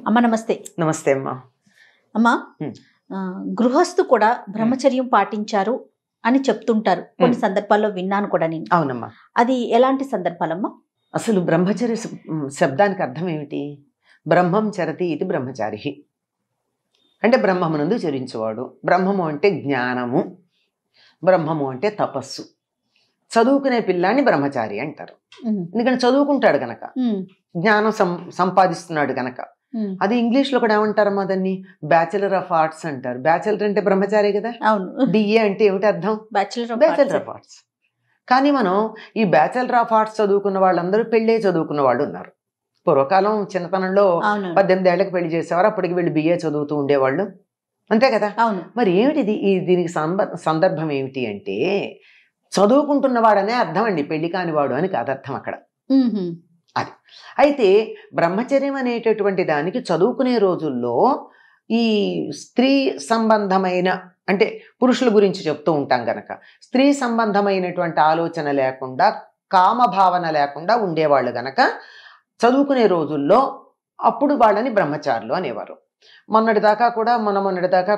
అమ్మ నమస్తే. నమస్తే అమ్మా. అమ్మా, గృహస్థు కూడా బ్రహ్మచర్యం పాటించారు అని చెప్తుంటారు. కొన్ని సందర్భాల్లో విన్నాను కూడా నేను. అవునమ్మా. అది ఎలాంటి సందర్భాలమ్మా? అసలు బ్రహ్మచర్య శబ్దానికి అర్థం ఏమిటి? బ్రహ్మం చరతి ఇది బ్రహ్మచారి అంటే బ్రహ్మమునందు చరించేవాడు. బ్రహ్మము అంటే జ్ఞానము, బ్రహ్మము అంటే తపస్సు. చదువుకునే పిల్లాన్ని బ్రహ్మచారి అంటారు. ఎందుకంటే చదువుకుంటాడు గనక, జ్ఞానం సంపాదిస్తున్నాడు గనక. అది ఇంగ్లీష్లో కూడా ఏమంటారమ్మా దాన్ని? బ్యాచిలర్ ఆఫ్ ఆర్ట్స్ అంటారు. బ్యాచిలర్ అంటే బ్రహ్మచారి కదా. అవును. డిఏ అంటే ఏమిటి అర్థం? Bachelor of arts. కానీ మనం ఈ బ్యాచిలర్ ఆఫ్ ఆర్ట్స్ చదువుకున్న వాళ్ళందరూ పెళ్ళే చదువుకున్న వాళ్ళు ఉన్నారు. పూర్వకాలం చిన్నతనంలో 18 ఏళ్లకు పెళ్లి చేసేవారు, అప్పటికి వీళ్ళు బిఏ చదువుతూ ఉండేవాళ్ళు, అంతే కదా. మరి ఏమిటిది? దీనికి సందర్భం ఏమిటి అంటే, చదువుకుంటున్నవాడనే అర్థం అండి, పెళ్లి కానివాడు అని కాదు అర్థం అక్కడ. అది అయితే బ్రహ్మచర్యం అనేటటువంటి దానికి చదువుకునే రోజుల్లో ఈ స్త్రీ సంబంధమైన, అంటే పురుషుల గురించి చెప్తూ ఉంటాం గనక, స్త్రీ సంబంధమైనటువంటి ఆలోచన లేకుండా, కామభావన లేకుండా ఉండేవాళ్ళు గనక చదువుకునే రోజుల్లో అప్పుడు వాళ్ళని బ్రహ్మచారులు అనేవారు. మొన్నటిదాకా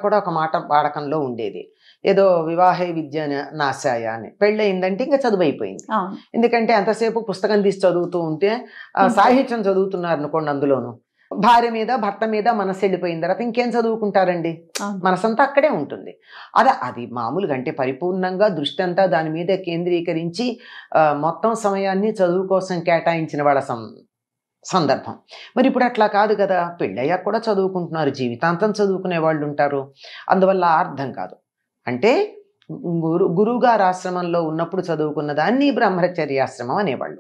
కూడా ఒక మాట వాడకంలో ఉండేది, ఏదో వివాహే విద్య నాశాయ అని. పెళ్ళయిందంటే ఇంకా చదువు అయిపోయింది. ఎందుకంటే అంతసేపు పుస్తకం తీసి చదువుతూ ఉంటే, సాహిత్యం చదువుతున్నారు అనుకోండి, అందులోను భార్య మీద భర్త మీద మనసు వెళ్ళిపోయిన తర్వాత ఇంకేం చదువుకుంటారండి? మనసంతా అక్కడే ఉంటుంది. అది మామూలుగా అంటే పరిపూర్ణంగా దృష్టి అంతా దాని మీద కేంద్రీకరించి మొత్తం సమయాన్ని చదువు కోసం కేటాయించిన వాళ్ళ సందర్భం. మరి ఇప్పుడు అట్లా కాదు కదా. పెళ్ళయ్యాక కూడా చదువుకుంటున్నారు, జీవితాంతం చదువుకునే వాళ్ళు ఉంటారు. అందువల్ల అర్థం కాదు. అంటే గురువుగారు ఆశ్రమంలో ఉన్నప్పుడు చదువుకున్న దాన్ని బ్రహ్మచర్యాశ్రమం అనేవాళ్ళు.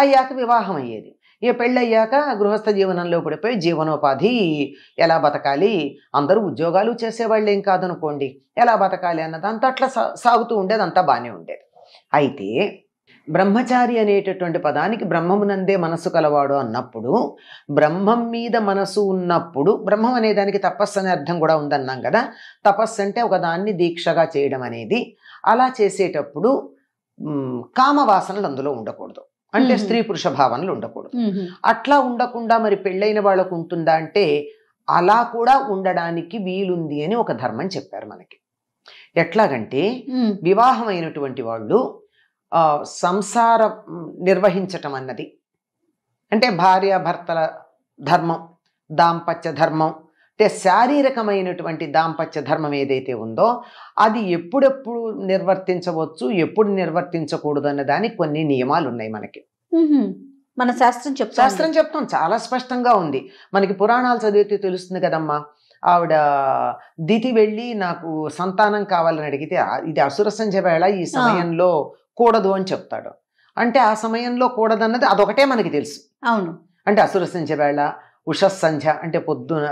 అయ్యాక వివాహం అయ్యేది. ఇక పెళ్ళయ్యాక గృహస్థ జీవనంలో పడిపోయి జీవనోపాధి ఎలా బతకాలి, అందరూ ఉద్యోగాలు చేసేవాళ్ళు ఏం కాదనుకోండి, ఎలా బతకాలి అన్నదంతా అట్లా సాగుతూ ఉండేది, అంతా బాగానే ఉండేది. అయితే బ్రహ్మచారి అనేటటువంటి పదానికి బ్రహ్మమునందే మనస్సు కలవాడు అన్నప్పుడు, బ్రహ్మం మీద మనసు ఉన్నప్పుడు, బ్రహ్మం అనే దానికి తపస్సు అనే అర్థం కూడా ఉందన్నాం కదా. తపస్సు అంటే ఒకదాన్ని దీక్షగా చేయడం అనేది. అలా చేసేటప్పుడు కామవాసనలు అందులో ఉండకూడదు, అంటే స్త్రీ పురుష భావనలు ఉండకూడదు. అట్లా ఉండకుండా మరి పెళ్ళైన వాళ్ళకు ఉంటుందా అంటే, అలా కూడా ఉండడానికి వీలుంది అని ఒక ధర్మం చెప్పారు మనకి. ఎట్లాగంటే, వివాహం అయినటువంటి వాళ్ళు సంసారం నిర్వహించటం అన్నది, అంటే భార్యాభర్తల ధర్మం, దాంపత్య ధర్మం, అంటే శారీరకమైనటువంటి దాంపత్య ధర్మం ఏదైతే ఉందో అది ఎప్పుడెప్పుడు నిర్వర్తించవచ్చు, ఎప్పుడు నిర్వర్తించకూడదు అన్న దానికి కొన్ని నియమాలు ఉన్నాయి మనకి. మన శాస్త్రం చెప్తాం, చాలా స్పష్టంగా ఉంది మనకి. పురాణాలు చదివితే తెలుస్తుంది కదమ్మా. ఆవిడ దితి వెళ్ళి నాకు సంతానం కావాలని అడిగితే, ఇది అసుర సంధ్య వేళ, ఈ సమయంలో కూడదు అని చెప్తాడు. అంటే ఆ సమయంలో కూడదన్నది అదొకటే మనకి తెలుసు. అవును. అంటే అసుర సంధ్య వేళ, ఉషస్సంధ్య అంటే పొద్దున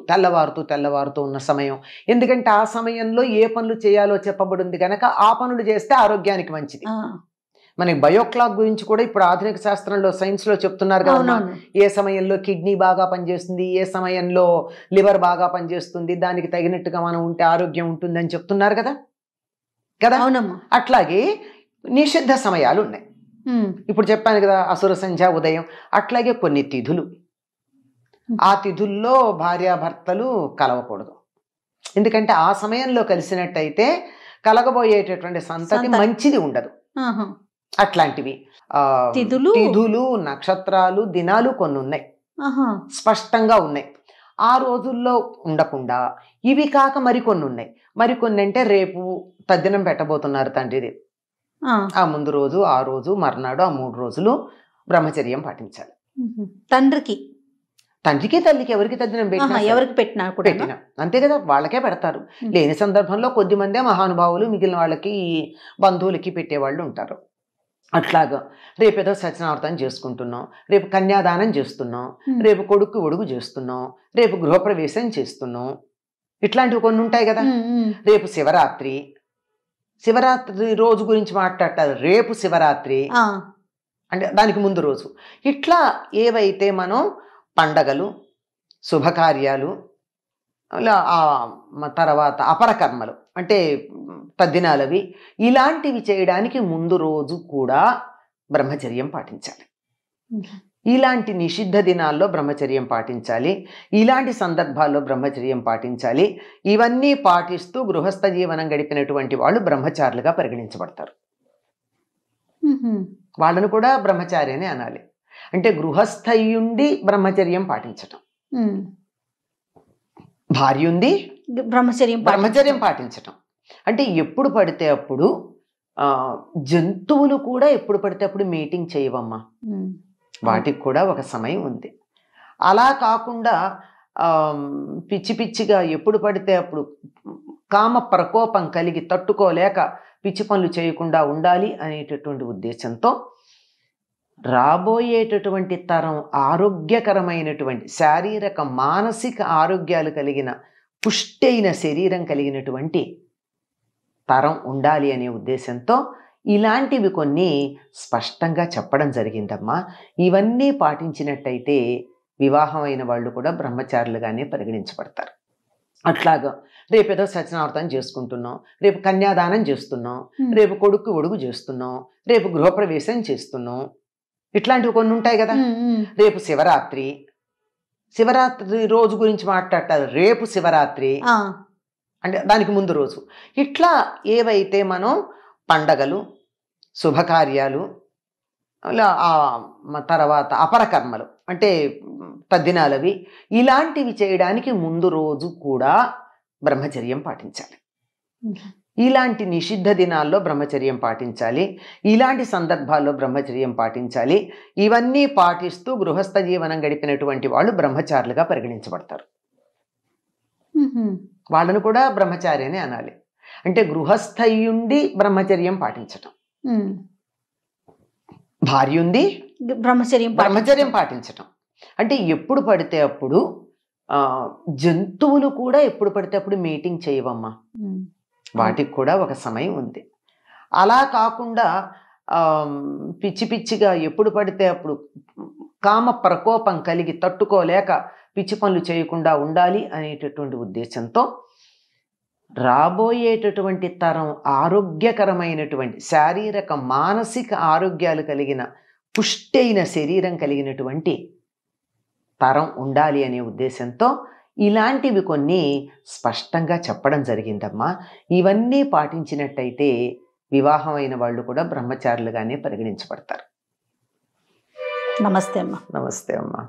తెల్లవారుతూ ఉన్న సమయం. ఎందుకంటే ఆ సమయంలో ఏ పనులు చేయాలో చెప్పబడింది కనుక ఆ పనులు చేస్తే ఆరోగ్యానికి మంచిది. మనకి బయోక్లాక్ గురించి కూడా ఇప్పుడు ఆధునిక శాస్త్రంలో, సైన్స్లో చెప్తున్నారు కదా, ఏ సమయంలో కిడ్నీ బాగా పనిచేస్తుంది, ఏ సమయంలో లివర్ బాగా పనిచేస్తుంది, దానికి తగినట్టుగా మనం ఉంటే ఆరోగ్యం ఉంటుంది అని చెప్తున్నారు కదా. అట్లాగే నిషిద్ధ సమయాలు ఉన్నాయి. ఇప్పుడు చెప్పాను కదా, అసుర సంధ్య, ఉదయం. అట్లాగే కొన్ని తిథులు, ఆ తిథుల్లో భార్యాభర్తలు కలవకూడదు. ఎందుకంటే ఆ సమయంలో కలిసినట్టయితే కలగబోయేటటువంటి సంతతి మంచిది ఉండదు. అట్లాంటివి తిథులు, నక్షత్రాలు, దినాలు కొన్ని ఉన్నాయి, స్పష్టంగా ఉన్నాయి. ఆ రోజుల్లో ఉండకుండా ఇవి కాక మరికొన్ని ఉన్నాయి. మరికొన్ని అంటే రేపు తద్దినం పెట్టబోతున్నారు తండ్రిది, ఆ ముందు రోజు, ఆ రోజు, మర్నాడు, ఆ 3 రోజులు బ్రహ్మచర్యం పాటించాలి. తండ్రికి తల్లికి ఎవరికి తద్దినం పెట్టినా అంతే కదా, వాళ్ళకే పెడతారు. లేని సందర్భంలో కొద్ది మందే మహానుభావులు మిగిలిన వాళ్ళకి, బంధువులకి పెట్టేవాళ్ళు ఉంటారు. అట్లాగా రేపేదో సత్యనారాయణ చేసుకుంటున్నాం, రేపు కన్యాదానం చేస్తున్నాం, రేపు కొడుకు ఒడుగు చేస్తున్నాం, రేపు గృహప్రవేశం చేస్తున్నాం, ఇట్లాంటివి కొన్ని ఉంటాయి కదా. రేపు శివరాత్రి రోజు గురించి మాట్లాడతారు. రేపు శివరాత్రి అంటే దానికి ముందు రోజు. ఇట్లా ఏవైతే మనం పండగలు, శుభకార్యాలు, తర్వాత అపరకర్మలు అంటే తద్దినాలవి, ఇలాంటివి చేయడానికి ముందు రోజు కూడా బ్రహ్మచర్యం పాటించాలి. ఇలాంటి నిషిద్ధ దినాల్లో బ్రహ్మచర్యం పాటించాలి, ఇలాంటి సందర్భాల్లో బ్రహ్మచర్యం పాటించాలి. ఇవన్నీ పాటిస్తూ గృహస్థ జీవనం గడిపినటువంటి వాళ్ళు బ్రహ్మచారులుగా పరిగణించబడతారు. వాళ్ళను కూడా బ్రహ్మచారి అని అనాలి. అంటే గృహస్థయుండి బ్రహ్మచర్యం పాటించటం, భార్య ఉంది బ్రహ్మచర్యం పాటించటం. అంటే ఎప్పుడు పడితే అప్పుడు జంతువులు కూడా ఎప్పుడు పడితే అప్పుడు మీటింగ్ చేయవమ్మా, వాటికి కూడా ఒక సమయం ఉంది. అలా కాకుండా పిచ్చి పిచ్చిగా ఎప్పుడు పడితే అప్పుడు కామ ప్రకోపం కలిగి తట్టుకోలేక పిచ్చి పనులు చేయకుండా ఉండాలి అనేటటువంటి ఉద్దేశంతో రాబోయేటటువంటి తరం ఆరోగ్యకరమైనటువంటి శారీరక మానసిక ఆరోగ్యాలు కలిగిన పుష్టి అయిన శరీరం కలిగినటువంటి తరం ఉండాలి అనే ఉద్దేశంతో ఇలాంటివి కొన్ని స్పష్టంగా చెప్పడం జరిగిందమ్మా. ఇవన్నీ పాటించినట్టయితే వివాహమైన వాళ్ళు కూడా బ్రహ్మచారులుగానే పరిగణించబడతారు. అట్లాగా రేపేదో సత్యనారాయణ చేసుకుంటున్నాం, రేపు కన్యాదానం చేస్తున్నాం, రేపు కొడుకు ఒడుగు చేస్తున్నాం, రేపు గృహప్రవేశం చేస్తున్నాం, ఇట్లాంటివి కొన్ని ఉంటాయి కదా. రేపు శివరాత్రి, శివరాత్రి రోజు గురించి మాట్లాడతారు. రేపు శివరాత్రి అంటే దానికి ముందు రోజు. ఇట్లా ఏవైతే మనం పండగలు, శుభకార్యాలు, తర్వాత అపరకర్మలు అంటే తద్దినాలవి, ఇలాంటివి చేయడానికి ముందు రోజు కూడా బ్రహ్మచర్యం పాటించాలి. ఇలాంటి నిషిద్ధ దినాల్లో బ్రహ్మచర్యం పాటించాలి, ఇలాంటి సందర్భాల్లో బ్రహ్మచర్యం పాటించాలి. ఇవన్నీ పాటిస్తూ గృహస్థ జీవనం గడిపినటువంటి వాళ్ళు బ్రహ్మచారులుగా పరిగణించబడతారు. వాళ్ళను కూడా బ్రహ్మచారి అని అనాలి. అంటే గృహస్థయుండి బ్రహ్మచర్యం పాటించటం, భార్య ఉంది బ్రహ్మచర్యం పాటించటం. అంటే ఎప్పుడు పడితే అప్పుడు జంతువులు కూడా ఎప్పుడు పడితే అప్పుడు మీటింగ్ చేయవమ్మా, వాటికి కూడా ఒక సమయం ఉంది. అలా కాకుండా పిచ్చి పిచ్చిగా ఎప్పుడు పడితే అప్పుడు కామ ప్రకోపం కలిగి తట్టుకోలేక పిచ్చి పనులు చేయకుండా ఉండాలి అనేటటువంటి ఉద్దేశంతో రాబోయేటటువంటి తరం ఆరోగ్యకరమైనటువంటి శారీరక మానసిక ఆరోగ్యాలు కలిగిన పుష్టి అయిన శరీరం కలిగినటువంటి తరం ఉండాలి అనే ఉద్దేశంతో ఇలాంటివి కొన్ని స్పష్టంగా చెప్పడం జరిగిందమ్మా. ఇవన్నీ పాటించినట్టయితే వివాహమైన వాళ్ళు కూడా బ్రహ్మచారులుగానే పరిగణించబడతారు. నమస్తే అమ్మా. నమస్తే అమ్మా.